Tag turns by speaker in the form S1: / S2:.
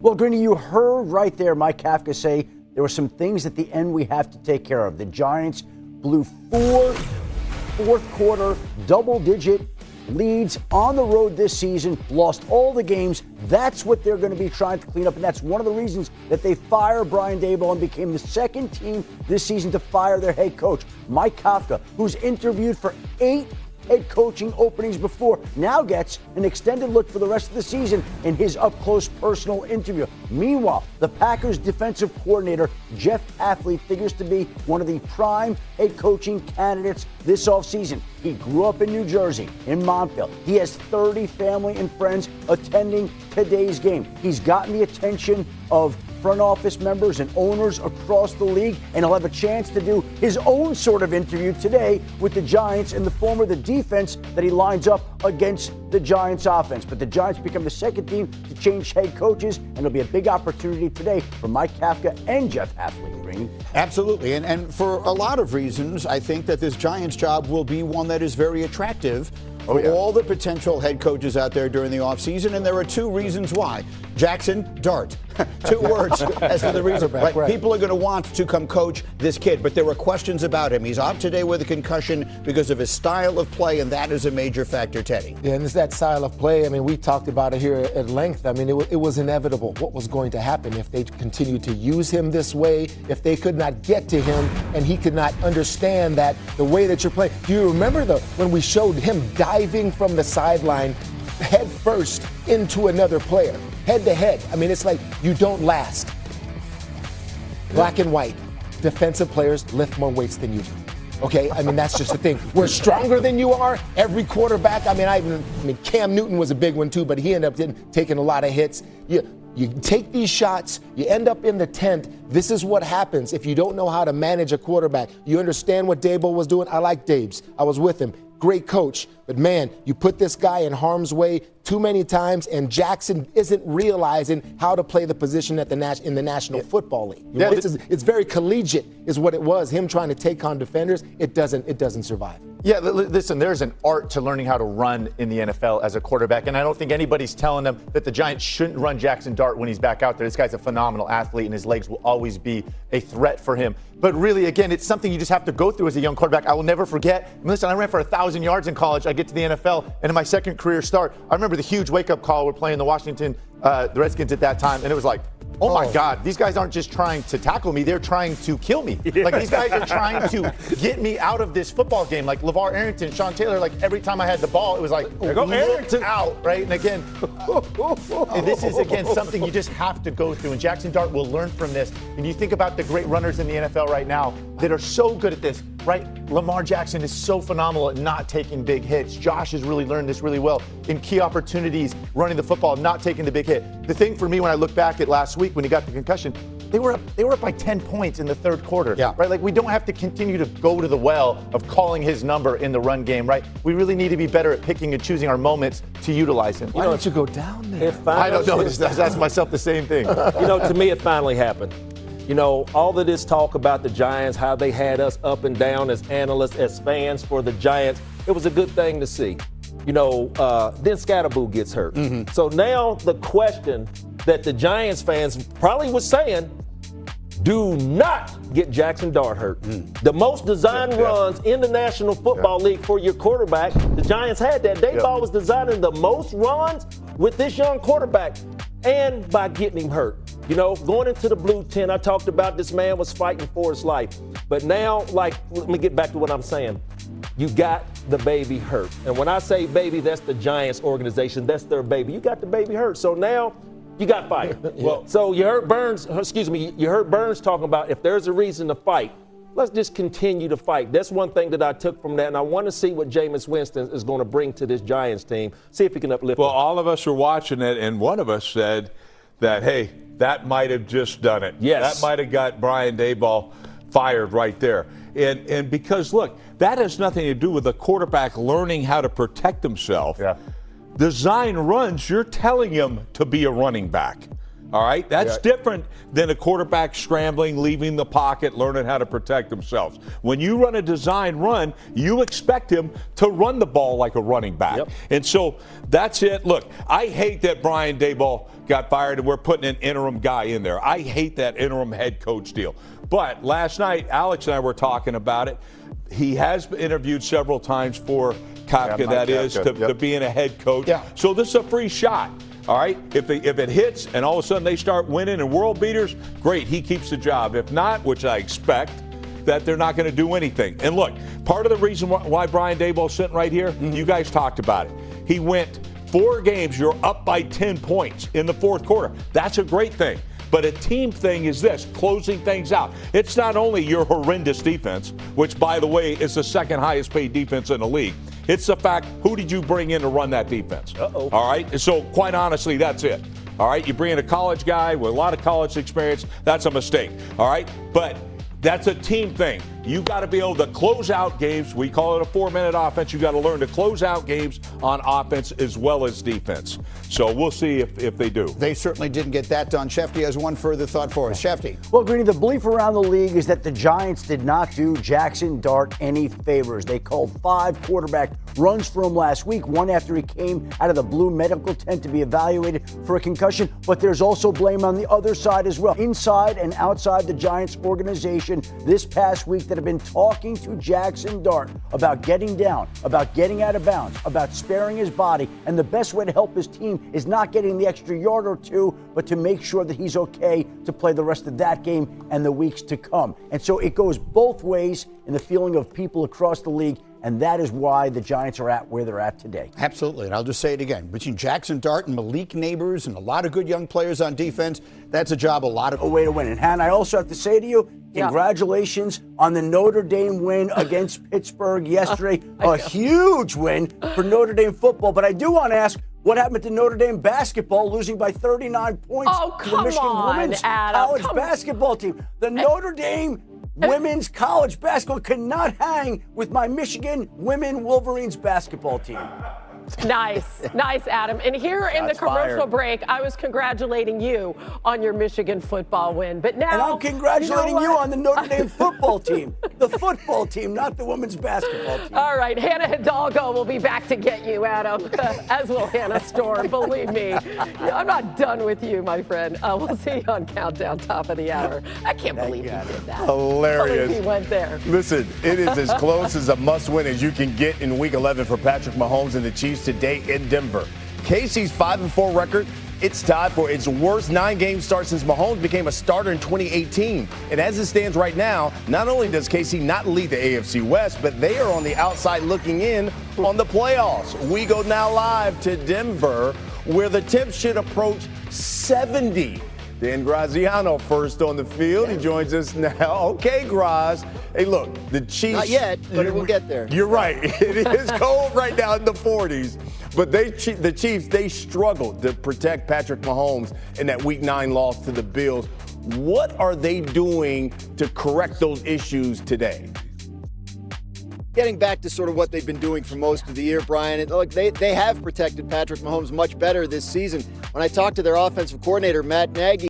S1: Well, Greeny, you heard right there Mike Kafka say there were some things at the end we have to take care of. The Giants blew 4 fourth-quarter double-digit leads on the road this season, lost all the games. That's what they're going to be trying to clean up, and that's one of the reasons that they fired Brian Daboll and became the second team this season to fire their head coach. Mike Kafka, who's interviewed for 8 head coaching openings before, now gets an extended look for the rest of the season in his up-close personal interview. Meanwhile, the Packers defensive coordinator, Jeff Hafley, figures to be one of the prime head coaching candidates this offseason. He grew up in New Jersey, in Montville. He has 30 family and friends attending today's game. He's gotten the attention of front office members and owners across the league, and he'll have a chance to do his own sort of interview today with the Giants in the form of the defense that he lines up against the Giants offense. But the Giants become the second team to change head coaches, and it'll be a big opportunity today for Mike Kafka and Jeff Hafley.
S2: Absolutely, and for a lot of reasons, I think that this Giants job will be one that is very attractive for all the potential head coaches out there during the offseason, and there are 2 reasons why. Jackson Dart. 2 words as for the reason. Right. People are going to want to come coach this kid, but there were questions about him. He's out today with a concussion because of his style of play, and that is a major factor, Teddy.
S3: Yeah, and it's that style of play. I mean, we talked about it here at length. I mean, it was inevitable what was going to happen if they continued to use him this way, if they could not get to him and he could not understand that the way that you're playing. Do you remember when we showed him diving from the sideline head first into another player, head to head? I mean, it's like you don't last. Black and white. Defensive players lift more weights than you do. Okay, I mean, that's just the thing. We're stronger than you are. Every quarterback. I mean, Cam Newton was a big one too, but he ended up taking a lot of hits. You take these shots, you end up in the tent. This is what happens if you don't know how to manage a quarterback. You understand what Daboll was doing? I like Dabes. I was with him. Great coach. But, man, you put this guy in harm's way too many times, and Jackson isn't realizing how to play the position in the National Football League. You know, it's very collegiate is what it was, him trying to take on defenders. It doesn't survive.
S4: Yeah, listen, there's an art to learning how to run in the NFL as a quarterback, and I don't think anybody's telling them that the Giants shouldn't run Jackson Dart when he's back out there. This guy's a phenomenal athlete, and his legs will always be a threat for him. But really, again, it's something you just have to go through as a young quarterback. I will never forget. Listen, I ran for 1,000 yards in college. I get to the NFL, and in my second career start, I remember the huge wake-up call. We're playing the Redskins at that time, and it was like, oh my God, these guys aren't just trying to tackle me, they're trying to kill me. Yeah. Like, these guys are trying to get me out of this football game. Like LeVar Arrington, Sean Taylor, like every time I had the ball, it was like, there go Arrington out, right? And again, and this is, again, something you just have to go through. And Jackson Dart will learn from this. And you think about the great runners in the NFL right now that are so good at this, right? Lamar Jackson is so phenomenal at not taking big hits. Josh has really learned this really well in key opportunities, running the football, not taking the big hit. The thing for me when I look back at last week when he got the concussion, they were up by 10 points in the third quarter, right? Like, we don't have to continue to go to the well of calling his number in the run game, right? We really need to be better at picking and choosing our moments to utilize him.
S3: Why don't you go down there?
S4: I don't know. I just ask myself the same thing.
S5: To me, it finally happened. All of this talk about the Giants, how they had us up and down as analysts, as fans for the Giants, it was a good thing to see. Then Scatterboo gets hurt. Mm-hmm. So now the question that the Giants fans probably was saying, do not get Jackson Dart hurt. The most designed runs in the National Football League for your quarterback, the Giants had that. Daboll was designing the most runs with this young quarterback, and by getting him hurt. Going into the blue tent, I talked about this man was fighting for his life. But now, let me get back to what I'm saying. You got the baby hurt. And when I say baby, that's the Giants organization. That's their baby. You got the baby hurt. So now you got fired. So you heard Burns talking about if there's a reason to fight, let's just continue to fight. That's one thing that I took from that, and I want to see what Jameis Winston is going to bring to this Giants team, see if he can uplift
S6: Well,
S5: them.
S6: all of us were watching it, and one of us said that, hey, that might have just done it.
S5: Yes.
S6: That might have got Brian Daboll fired right there. And because, look, that has nothing to do with the quarterback learning how to protect himself.
S4: Yeah.
S6: Design runs, you're telling him to be a running back. All right? That's different than a quarterback scrambling, leaving the pocket, learning how to protect themselves. When you run a design run, you expect him to run the ball like a running back. Yep. And so that's it. Look, I hate that Brian Daboll got fired, and we're putting an interim guy in there. I hate that interim head coach deal. But last night, Alex and I were talking about it. He has been interviewed several times for Kafka, to being a head coach.
S2: Yeah.
S6: So this is a free shot. All right, if it hits and all of a sudden they start winning and world beaters, great, he keeps the job. If not, which I expect, that they're not going to do anything. And look, part of the reason why Brian Daboll's sitting right here, you guys talked about it. He went 4 games, you're up by 10 points in the fourth quarter. That's a great thing. But a team thing is this, closing things out. It's not only your horrendous defense, which, by the way, is the second highest paid defense in the league. It's the fact, who did you bring in to run that defense? All right? So, quite honestly, that's it. All right? You bring in a college guy with a lot of college experience, that's a mistake. All right? But that's a team thing. You got to be able to close out games. We call it a 4-minute offense. You got to learn to close out games on offense as well as defense. So we'll see if they do.
S2: They certainly didn't get that done. Shefty has one further thought for us. Shefty.
S1: Well, Greeny, the belief around the league is that the Giants did not do Jackson Dart any favors. They called 5 quarterback runs for him last week, one after he came out of the blue medical tent to be evaluated for a concussion. But there's also blame on the other side as well. Inside and outside the Giants organization this past week that have been talking to Jackson Dart about getting down, about getting out of bounds, about sparing his body. And the best way to help his team is not getting the extra yard or two, but to make sure that he's okay to play the rest of that game and the weeks to come. And so it goes both ways in the feeling of people across the league. And that is why the Giants are at where they're at today.
S2: Absolutely. And I'll just say it again. Between Jackson Dart and Malik Neighbors and a lot of good young players on defense, that's a job a way to win.
S1: And, Han, I also have to say to you, congratulations on the Notre Dame win against Pittsburgh yesterday. A huge win for Notre Dame football. But I do want to ask, what happened to Notre Dame basketball losing by 39 points to the Michigan women's college basketball team? The Notre Dame women's college basketball could not hang with my Michigan women Wolverines basketball team.
S7: Nice, Adam. And here in the commercial break, I was congratulating you on your Michigan football win. But now,
S1: and I'm congratulating you on the Notre Dame football team, the football team, not the women's basketball team.
S7: All right, Hannah Hidalgo will be back to get you, Adam, as will Hannah Storm. Believe me, I'm not done with you, my friend. We'll see you on Countdown, top of the hour. I can't believe you did that.
S8: Hilarious.
S7: He went there.
S8: Listen, it is as close as a must-win as you can get in Week 11 for Patrick Mahomes and the Chiefs today in Denver. KC's 5-4 record, it's tied for its worst 9-game start since Mahomes became a starter in 2018. And as it stands right now, not only does KC not lead the AFC West, but they are on the outside looking in on the playoffs. We go now live to Denver, where the temps should approach 70. Dan Graziano first on the field. He joins us now. Okay, Graz. Hey, look, the Chiefs.
S9: Not yet, but it will get there.
S8: You're right. It is cold right now in the 40s. But the Chiefs, they struggled to protect Patrick Mahomes in that Week 9 loss to the Bills. What are they doing to correct those issues today?
S9: Getting back to sort of what they've been doing for most of the year, Brian. Look, they have protected Patrick Mahomes much better this season. When I talked to their offensive coordinator, Matt Nagy,